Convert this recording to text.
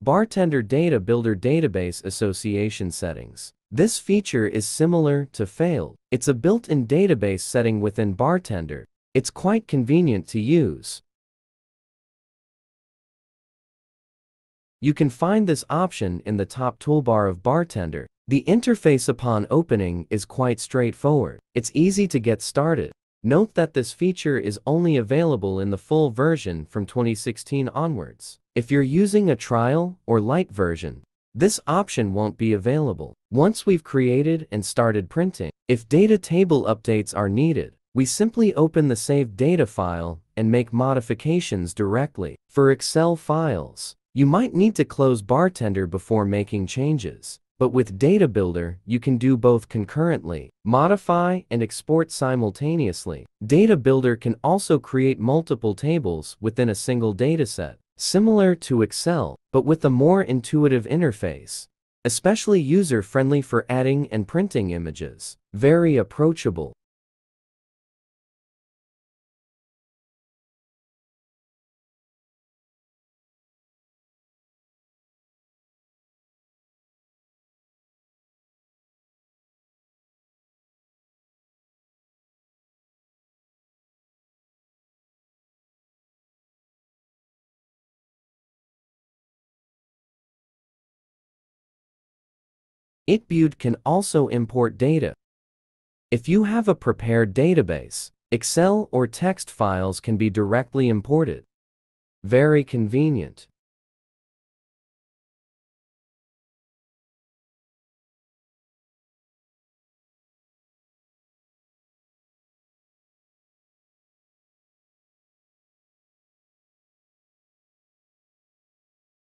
Bartender Data Builder Database Association Settings. This feature is similar to Failed. It's a built-in database setting within Bartender. It's quite convenient to use. You can find this option in the top toolbar of Bartender. The interface upon opening is quite straightforward. It's easy to get started. Note that this feature is only available in the full version from 2016 onwards. If you're using a trial or light version, this option won't be available. Once we've created and started printing, if data table updates are needed, we simply open the saved data file and make modifications directly. For Excel files, you might need to close Bartender before making changes. But with Data Builder, you can do both concurrently, modify and export simultaneously. Data Builder can also create multiple tables within a single dataset, similar to Excel, but with a more intuitive interface. Especially user-friendly for adding and printing images. Very approachable. Itbuild can also import data. If you have a prepared database, Excel or text files can be directly imported. Very convenient.